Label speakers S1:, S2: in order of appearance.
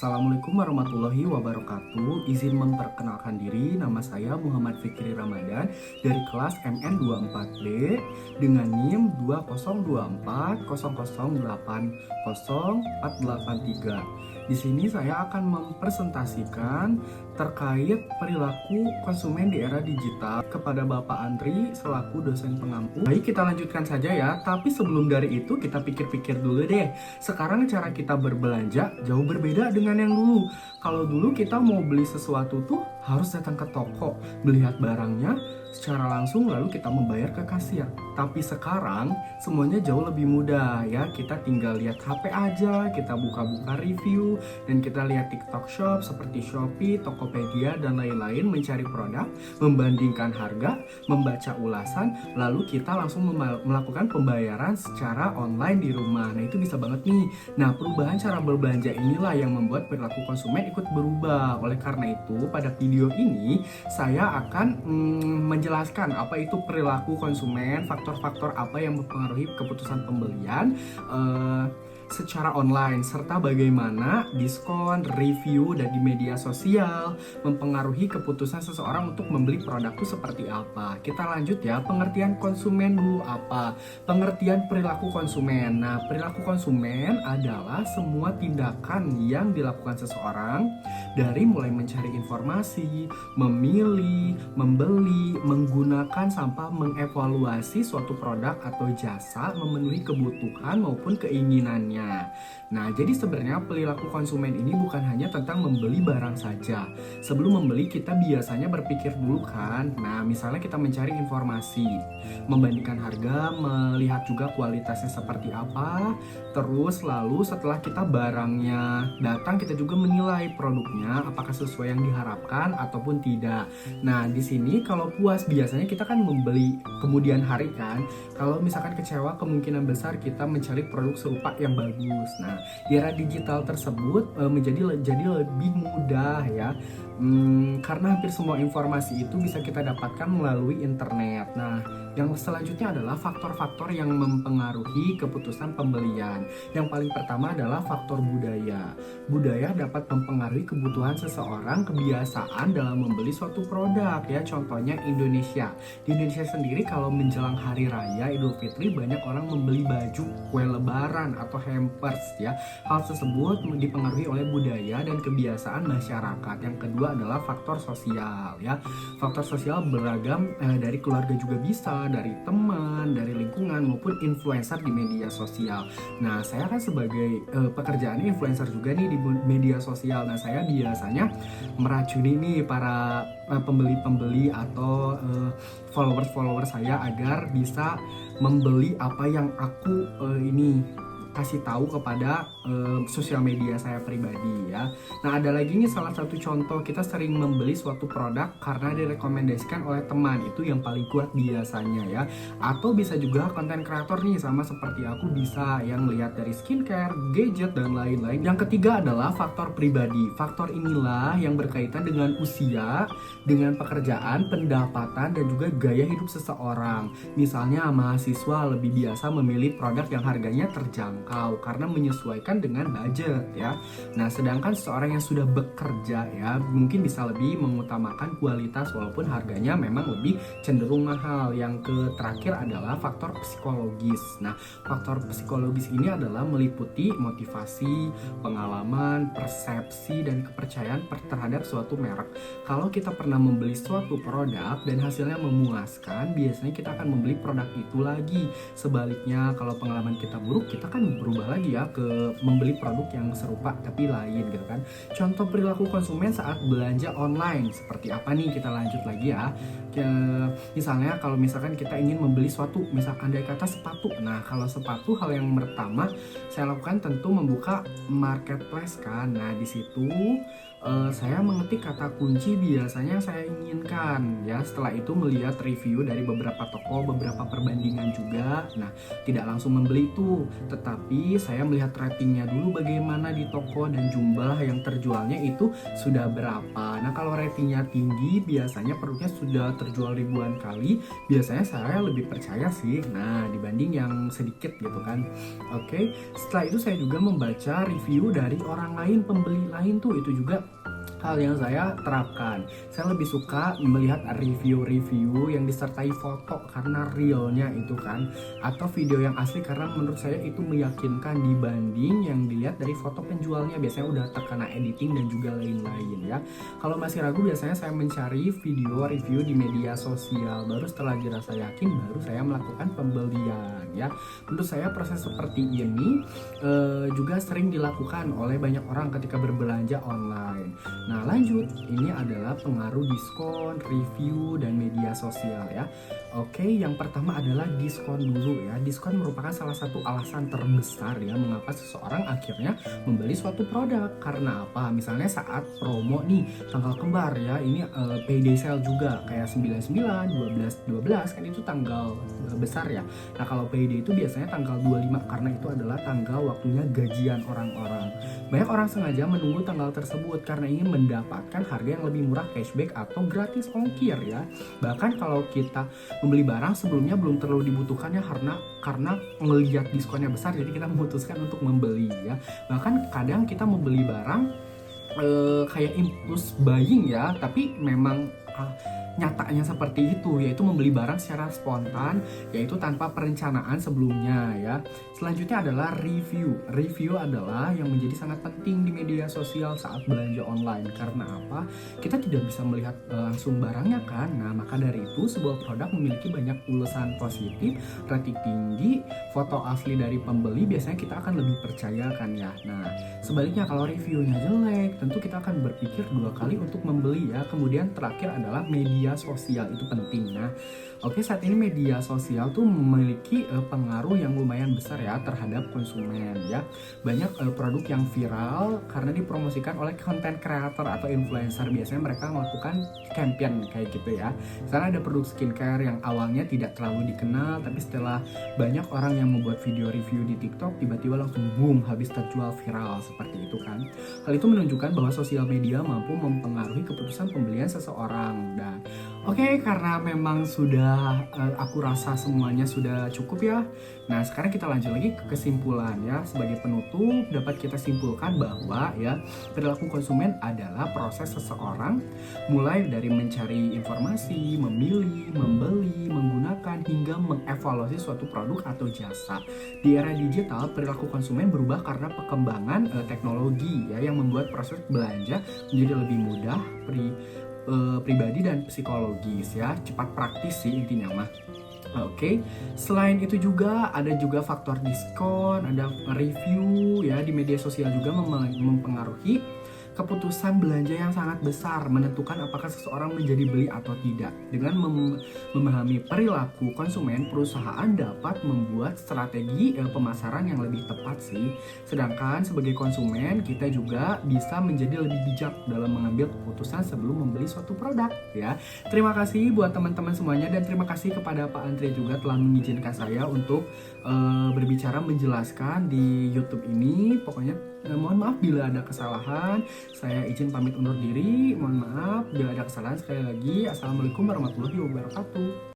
S1: Assalamualaikum warahmatullahi wabarakatuh. Izin memperkenalkan diri, nama saya Muhammad Fikri Ramadan dari kelas MN24B dengan NIM 2024080483. Di sini saya akan mempresentasikan terkait perilaku konsumen di era digital kepada Bapak Andri selaku dosen pengampu. Baik, kita lanjutkan saja ya. Tapi sebelum dari itu kita pikir-pikir dulu deh. Sekarang cara kita berbelanja jauh berbeda dengan yang dulu. Kalau dulu kita mau beli sesuatu tuh harus datang ke toko, melihat barangnya secara langsung lalu kita membayar ke kasir. Tapi sekarang semuanya jauh lebih mudah ya. Kita tinggal lihat HP aja, kita buka-buka review dan kita lihat TikTok Shop seperti Shopee, Tokopedia dan lain-lain, mencari produk, membandingkan harga, membaca ulasan, lalu kita langsung melakukan pembayaran secara online di rumah. Nah, itu bisa banget nih. Nah, perubahan cara berbelanja inilah yang membuat perilaku konsumen ikut berubah. Oleh karena itu, pada video ini saya akan menjelaskan apa itu perilaku konsumen, faktor-faktor apa yang mempengaruhi keputusan pembelian secara online, serta bagaimana diskon, review, dan di media sosial mempengaruhi keputusan seseorang untuk membeli produk itu seperti apa. Kita lanjut ya, pengertian konsumen dulu apa? Pengertian perilaku konsumen. Nah, perilaku konsumen adalah semua tindakan yang dilakukan seseorang dari mulai mencari informasi, memilih, membeli, menggunakan sampai mengevaluasi suatu produk atau jasa memenuhi kebutuhan maupun keinginannya. Nah, jadi sebenarnya perilaku konsumen ini bukan hanya tentang membeli barang saja. Sebelum membeli kita biasanya berpikir dulu kan. Nah, misalnya kita mencari informasi, membandingkan harga, melihat juga kualitasnya seperti apa. Terus lalu setelah kita barangnya datang, kita juga menilai produknya apakah sesuai yang diharapkan ataupun tidak. Nah, di sini kalau puas biasanya kita kan membeli kemudian hari kan. Kalau misalkan kecewa, kemungkinan besar kita mencari produk serupa yang bagus. Nah, di era digital tersebut jadi lebih mudah ya. Karena hampir semua informasi itu bisa kita dapatkan melalui internet. Nah, yang selanjutnya adalah faktor-faktor yang mempengaruhi keputusan pembelian. Yang paling pertama adalah faktor budaya. Budaya dapat mempengaruhi kebutuhan seseorang, kebiasaan dalam membeli suatu produk ya. Contohnya Indonesia. Di Indonesia sendiri kalau menjelang hari raya Idul Fitri banyak orang membeli baju, kue lebaran atau hampers ya. Hal tersebut dipengaruhi oleh budaya dan kebiasaan masyarakat. Yang kedua adalah faktor sosial ya. Faktor sosial beragam, dari keluarga juga bisa, dari teman, dari lingkungan maupun influencer di media sosial. Nah, saya kan sebagai pekerjaannya influencer juga nih di media sosial. Nah, saya biasanya meracuni nih para pembeli-pembeli atau followers saya agar bisa membeli apa yang aku ini kasih tahu kepada sosial media saya pribadi ya. Nah, ada lagi nih salah satu contoh, kita sering membeli suatu produk karena direkomendasikan oleh teman, itu yang paling kuat biasanya ya. Atau bisa juga konten kreator nih, sama seperti aku bisa yang lihat dari skincare, gadget dan lain-lain. Yang ketiga adalah faktor pribadi. Faktor inilah yang berkaitan dengan usia, dengan pekerjaan, pendapatan dan juga gaya hidup seseorang. Misalnya mahasiswa lebih biasa memilih produk yang harganya terjangkau karena menyesuaikan dengan budget ya. Nah, sedangkan seseorang yang sudah bekerja ya mungkin bisa lebih mengutamakan kualitas walaupun harganya memang lebih cenderung mahal. Yang terakhir adalah faktor psikologis. Nah, faktor psikologis ini adalah meliputi motivasi, pengalaman, persepsi dan kepercayaan terhadap suatu merek. Kalau kita pernah membeli suatu produk dan hasilnya memuaskan, biasanya kita akan membeli produk itu lagi. Sebaliknya, kalau pengalaman kita buruk, kita kan berubah lagi ya ke membeli produk yang serupa tapi lain gitu kan. Contoh perilaku konsumen saat belanja online seperti apa nih, kita lanjut lagi ya. Misalnya kalau misalkan kita ingin membeli suatu, misalkan dari kata sepatu. Nah, kalau sepatu hal yang pertama saya lakukan tentu membuka marketplace kan. Nah, di situ saya mengetik kata kunci biasanya saya inginkan ya. Setelah itu melihat review dari beberapa toko, beberapa perbandingan juga. Nah, tidak langsung membeli itu, tetapi saya melihat ratingnya dulu bagaimana di toko dan jumlah yang terjualnya itu sudah berapa. Nah, kalau ratingnya tinggi biasanya produknya sudah terjual ribuan kali, biasanya saya lebih percaya sih, nah dibanding yang sedikit gitu kan. Oke, setelah itu saya juga membaca review dari orang lain, pembeli lain tuh, itu juga hal yang saya terapkan. Saya lebih suka melihat review-review yang disertai foto karena realnya itu kan, atau video yang asli karena menurut saya itu meyakinkan dibanding yang dilihat dari foto penjualnya, biasanya udah terkena editing dan juga lain-lain ya. Kalau masih ragu, biasanya saya mencari video review di media sosial, baru setelah dirasa yakin baru saya melakukan pembelian ya. Menurut saya proses seperti ini juga sering dilakukan oleh banyak orang ketika berbelanja online. Nah lanjut, ini adalah pengaruh diskon, review, dan media sosial ya. Oke, yang pertama adalah diskon dulu ya. Diskon merupakan salah satu alasan terbesar ya mengapa seseorang akhirnya membeli suatu produk. Karena apa? Misalnya saat promo nih, tanggal kembar ya, ini payday sale juga kayak 99, 12 kan itu tanggal besar ya. Nah kalau payday itu biasanya tanggal 25 karena itu adalah tanggal waktunya gajian orang-orang. Banyak orang sengaja menunggu tanggal tersebut karena ingin mendapatkan harga yang lebih murah, cashback atau gratis ongkir ya. Bahkan kalau kita membeli barang sebelumnya belum terlalu dibutuhkan ya, karena melihat diskonnya besar jadi kita memutuskan untuk membeli ya. Bahkan kadang kita membeli barang kayak impulse buying ya, tapi memang nyatanya seperti itu, yaitu membeli barang secara spontan, yaitu tanpa perencanaan sebelumnya ya. Selanjutnya adalah review. Review adalah yang menjadi sangat penting di media sosial saat belanja online. Karena apa? Kita tidak bisa melihat langsung barangnya kan. Nah maka dari itu sebuah produk memiliki banyak ulasan positif, rating tinggi, foto asli dari pembeli, biasanya kita akan lebih percaya kan ya. Nah sebaliknya kalau reviewnya jelek, tentu kita akan berpikir dua kali untuk membeli ya. Kemudian terakhir adalah media sosial, itu penting. Nah, oke, saat ini media sosial tuh memiliki pengaruh yang lumayan besar ya terhadap konsumen ya. Banyak produk yang viral karena dipromosikan oleh konten creator atau influencer. Biasanya mereka melakukan campaign kayak gitu ya. Misalnya ada produk skincare yang awalnya tidak terlalu dikenal, tapi setelah banyak orang yang membuat video review di TikTok, tiba-tiba langsung boom, habis terjual viral seperti itu kan. Hal itu menunjukkan bahwa sosial media mampu mempengaruhi keputusan pembelian seseorang. Dan oke, karena memang sudah aku rasa semuanya sudah cukup ya. Nah, sekarang kita lanjut lagi ke kesimpulan ya. Sebagai penutup, dapat kita simpulkan bahwa ya, perilaku konsumen adalah proses seseorang mulai dari mencari informasi, memilih, membeli, menggunakan hingga mengevaluasi suatu produk atau jasa. Di era digital, perilaku konsumen berubah karena perkembangan teknologi ya, yang membuat proses belanja menjadi lebih mudah, pribadi dan psikologis ya, cepat, praktis sih intinya mah. Oke, selain itu juga ada juga faktor diskon, ada review ya di media sosial juga mempengaruhi keputusan belanja yang sangat besar, menentukan apakah seseorang menjadi beli atau tidak. Dengan memahami perilaku konsumen, perusahaan dapat membuat strategi pemasaran yang lebih tepat sih. Sedangkan sebagai konsumen, kita juga bisa menjadi lebih bijak dalam mengambil keputusan sebelum membeli suatu produk ya. Terima kasih buat teman-teman semuanya, dan terima kasih kepada Pak Andre juga telah mengizinkan saya untuk berbicara, menjelaskan di YouTube ini. Pokoknya mohon maaf bila ada kesalahan. Saya izin pamit undur diri. Mohon maaf bila ada kesalahan. Sekali lagi, assalamualaikum warahmatullahi wabarakatuh.